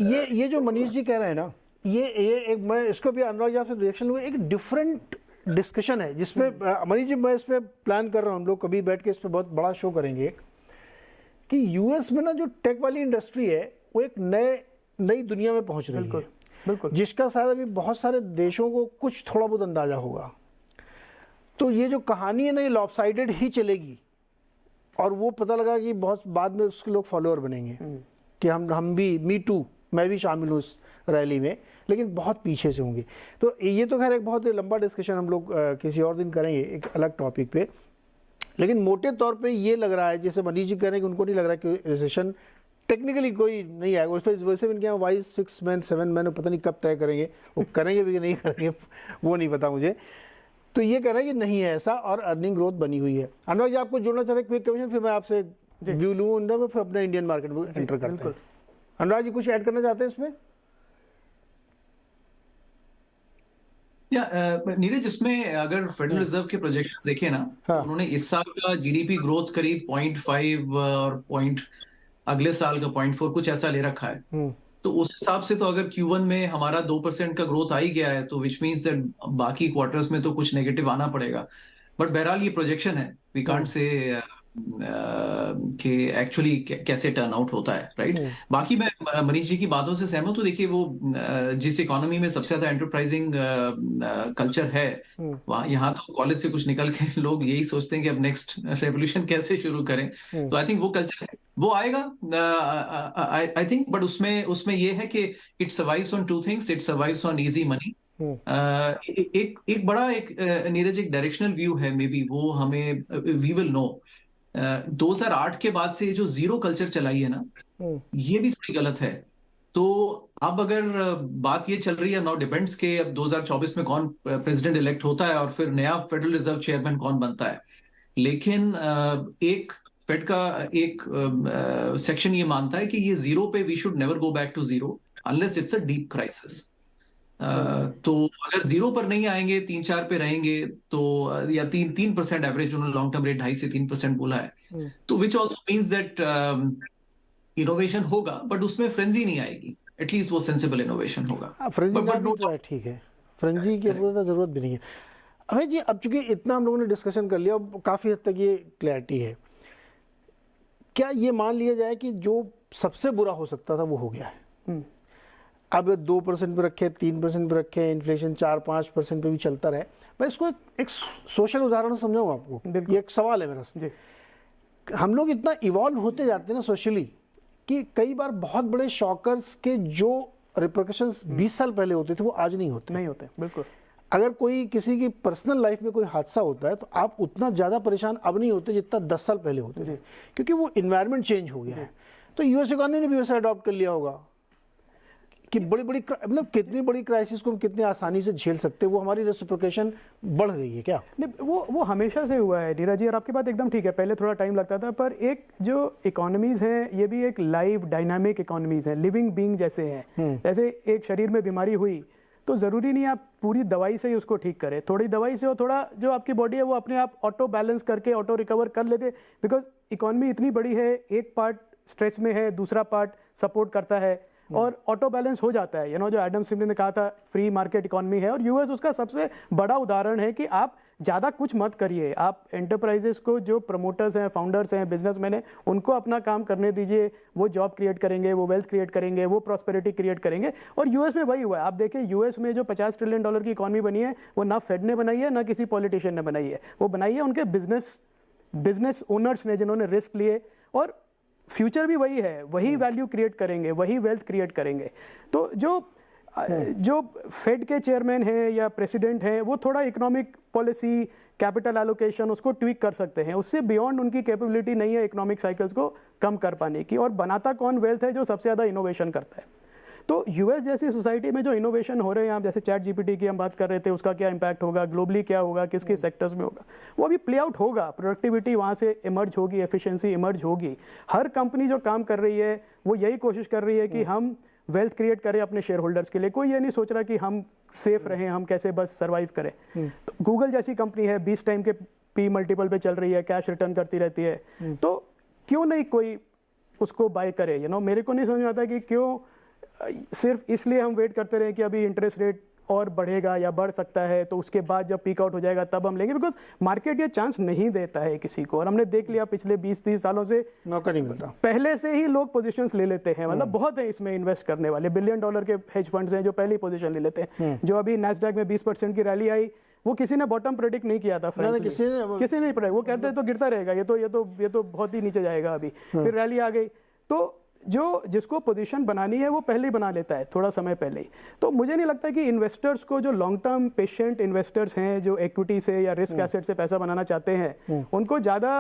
ये जो मनीष जी कह रहे हैं ना, ये एक, मैं इसको भी अनुराग जी आपसे रिएक्शन लूँगा, एक डिफरेंट डिस्कशन है जिसमें मनीष जी, मैं इस पे प्लान कर रहा हूँ, हम लोग कभी बैठ के इस पे बहुत बड़ा शो करेंगे एक, कि यूएस में ना जो टेक वाली इंडस्ट्री है वो एक नई दुनिया में पहुंच रही है, बिल्कुल, जिसका शायद अभी बहुत सारे देशों को कुछ थोड़ा बहुत अंदाजा होगा। तो ये जो कहानी है ना, ये लॉपसाइडेड ही चलेगी, और वो पता लगा कि बहुत बाद में उसके लोग फॉलोअर बनेंगे कि हम भी, मी टू, मैं भी शामिल हूँ इस रैली में, लेकिन बहुत पीछे से होंगे। तो ये तो खैर एक बहुत लंबा डिस्कशन हम लोग किसी और दिन करेंगे एक अलग टॉपिक पे, लेकिन मोटे तौर पे ये लग रहा है, जैसे मनीष जी कह रहे हैं कि उनको नहीं लग रहा कि रिसेशन टेक्निकली कोई नहीं आएगा। उस पर वैसे भी इनके यहाँ वाइज 6 मैन 7 मैन पता नहीं कब तय करेंगे, वो करेंगे भी कि नहीं करेंगे वो नहीं पता मुझे। तो ये कह रहा है कि नहीं है ऐसा, और अर्निंग ग्रोथ बनी हुई है। अनुराग जी आपको जोड़ना चाहते हैं क्विक कमीशन, फिर मैं आपसे व्यू लूँ उनका, फिर अपने इंडियन मार्केट में एंटर करते हैं। अनुराग जी कुछ ऐड करना चाहते हैं इसमें? नीरज, इसमें अगर फेडरल रिजर्व के प्रोजेक्शन देखें ना, तो उन्होंने इस साल का जीडीपी ग्रोथ करीब 0.5 और अगले साल का 0.4 कुछ ऐसा ले रखा है। तो उस हिसाब से तो अगर Q1 में हमारा 2% का ग्रोथ आ ही गया है, तो विच मीन्स दैट बाकी क्वार्टर्स में तो कुछ नेगेटिव आना पड़ेगा। बट बहरहाल ये प्रोजेक्शन है, वी कांट से कि एक्चुअली कैसे टर्न आउट होता है, राइट। बाकी मैं मनीष जी की बातों से सहमत हूँ। देखिए, वो जिस इकोनॉमी में सबसे ज्यादा एंटरप्राइजिंग कल्चर है, वहाँ यहाँ तो कॉलेज से कुछ निकल के लोग यही सोचते हैं कि अब नेक्स्ट रेवोल्यूशन कैसे शुरू करें। तो आई थिंक वो कल्चर है, वो आएगा आई थिंक। बट उसमें ये है कि it survives on 2 things, it survives on easy money. एक बड़ा नीरज एक डायरेक्शनल व्यू है, मे बी वो हमें वी विल नो 2008 के बाद से जो जीरो कल्चर चलाई है ना, ये भी थोड़ी गलत है। तो अब अगर बात ये चल रही है, नाउ डिपेंड्स के अब 2024 में कौन प्रेसिडेंट इलेक्ट होता है और फिर नया फेडरल रिजर्व चेयरमैन कौन बनता है। लेकिन एक फेड का एक सेक्शन ये मानता है कि ये जीरो पे we should never go back to zero unless it's a deep crisis. तो अगर जीरो पर नहीं आएंगे, 3-4 पे रहेंगे, तो या 3% एवरेज उन्होंने लॉन्ग टर्म रेट 2.5 से 3% बोला है, तो which also means that innovation होगा, बट उसमें फ्रेंजी नहीं आएगी, एटलीस्ट वो सेंसिबल इनोवेशन होगा। फ्रेंजी ना भी तो है, ठीक है, फ्रेंजी की जरूरत भी नहीं है। अभय जी, अब चूंकि इतना हम लोगों ने डिस्कशन कर लिया, काफ़ी हद तक ये क्लैरिटी है, क्या ये मान लिया जाए कि जो सबसे बुरा हो सकता था वो हो गया है? अब 2% पे रखे, 3% पे रखे, इन्फ्लेशन 4-5% पे भी चलता रहे। मैं इसको एक सोशल उदाहरण से समझाऊँ आपको, ये एक सवाल है मेरा जी। हम लोग इतना इवॉल्व होते जाते हैं ना सोशली, कि कई बार बहुत बड़े शॉकर्स के जो रिपरकशंस 20 साल पहले होते थे वो आज नहीं होते। बिल्कुल। अगर कोई किसी की पर्सनल लाइफ में कोई हादसा होता है तो आप उतना ज़्यादा परेशान अब नहीं होते जितना 10 साल पहले होते थे, क्योंकि वो इन्वायरमेंट चेंज हो गया है। तो यूएस इकोनॉमी ने भी वैसा अडॉप्ट कर लिया होगा कि बड़ी मतलब कितनी बड़ी क्राइसिस को हम कितनी आसानी से झेल सकते हैं, वो हमारी रेसिप्रोकेशन बढ़ गई है क्या? नहीं, वो हमेशा से हुआ है नीरज जी, और आपकी बात एकदम ठीक है, पहले थोड़ा टाइम लगता था, पर एक जो इकोनॉमीज़ हैं ये भी एक लाइव डायनामिक इकोनॉमीज़ हैं, लिविंग बीइंग जैसे हैं। जैसे एक शरीर में बीमारी हुई तो ज़रूरी नहीं आप पूरी दवाई से ही उसको ठीक करें, थोड़ी दवाई से और थोड़ा जो आपकी बॉडी है वो अपने आप ऑटो बैलेंस करके ऑटो रिकवर कर लेते, बिकॉज इकोनॉमी इतनी बड़ी है, एक पार्ट स्ट्रेस में है, दूसरा पार्ट सपोर्ट करता है और ऑटो बैलेंस हो जाता है। जो एडम स्मिथ ने कहा था फ्री मार्केट इकोनॉमी है, और यूएस उसका सबसे बड़ा उदाहरण है कि आप ज़्यादा कुछ मत करिए, आप एंटरप्राइजेस को, जो प्रमोटर्स हैं, फाउंडर्स हैं, बिजनेसमैन हैं, उनको अपना काम करने दीजिए, वो जॉब क्रिएट करेंगे, वो वेल्थ क्रिएट करेंगे, वो प्रॉस्पेरिटी क्रिएट करेंगे। और यूएस में वही हुआ है। आप देखें यूएस में जो $50 ट्रिलियन की इकॉनमी बनी है, वो ना फेड ने बनाई है ना किसी पॉलिटिशियन ने बनाई है, वो बनाई है उनके बिजनेस ओनर्स ने, जिन्होंने रिस्क लिए, और फ्यूचर भी वही है, वही वैल्यू क्रिएट करेंगे, वही वेल्थ क्रिएट करेंगे। तो जो फेड के चेयरमैन है या प्रेसिडेंट है, वो थोड़ा इकोनॉमिक पॉलिसी, कैपिटल एलोकेशन उसको ट्विक कर सकते हैं, उससे बियॉन्ड उनकी कैपेबिलिटी नहीं है इकोनॉमिक साइकिल्स को कम कर पाने की। और बनाता कौन वेल्थ है? जो सबसे ज़्यादा इनोवेशन करता है। तो यूएस जैसी सोसाइटी में जो इनोवेशन हो रहे हैं, आप जैसे चैट जीपीटी की हम बात कर रहे थे, उसका क्या इंपैक्ट होगा, ग्लोबली क्या होगा, किस किस सेक्टर्स में होगा, वो अभी प्ले आउट होगा। प्रोडक्टिविटी वहाँ से इमर्ज होगी, एफिशिएंसी इमर्ज होगी। हर कंपनी जो काम कर रही है वो यही कोशिश कर रही है कि हम वेल्थ क्रिएट करें अपने शेयर होल्डर्स के लिए। कोई ये नहीं सोच रहा कि हम सेफ रहें, हम कैसे बस सर्वाइव करें। तो गूगल जैसी कंपनी है, 20 टाइम के पी मल्टीपल पे चल रही है, कैश रिटर्न करती रहती है, तो क्यों नहीं कोई उसको बाय करे? मेरे को नहीं समझ में आता कि क्यों सिर्फ इसलिए हम वेट करते रहे कि अभी इंटरेस्ट रेट और बढ़ेगा या बढ़ सकता है तो उसके बाद जब पीक आउट हो जाएगा तब हम लेंगे, बिकॉज मार्केट ये चांस नहीं देता है किसी को। और हमने देख लिया पिछले 20-30 सालों से मौका नहीं मिलता। पहले से ही लोग पोजीशंस ले लेते हैं, मतलब बहुत है इसमें इन्वेस्ट करने वाले, $1 बिलियन के हेज फंड्स हैं जो पहले ही पोजीशन ले लेते हैं। जो अभी नैस्डैक में 20% की रैली आई, वो किसी ने बॉटम प्रेडिक्ट नहीं किया था, ना किसी ने नहीं प्रेडिक्ट, वो कहते हैं तो गिरता रहेगा, ये तो बहुत ही नीचे जाएगा अभी, फिर रैली आ गई। तो जो जिसको पोजीशन बनानी है वो पहले ही बना लेता है, थोड़ा समय पहले ही। तो मुझे नहीं लगता कि इन्वेस्टर्स को, जो लॉन्ग टर्म पेशेंट इन्वेस्टर्स हैं जो इक्विटी से या रिस्क एसेट से पैसा बनाना चाहते हैं, उनको ज़्यादा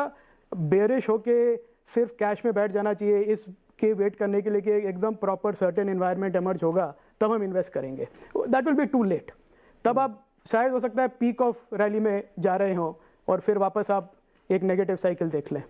बेरिश होके सिर्फ कैश में बैठ जाना चाहिए इसके वेट करने के लिए कि एकदम प्रॉपर सर्टेन एनवायरनमेंट एमर्ज होगा तब हम इन्वेस्ट करेंगे। That will be too late. तब आप शायद हो सकता है पीक ऑफ रैली में जा रहे हो और फिर वापस आप एक नेगेटिव साइकिल देख लें।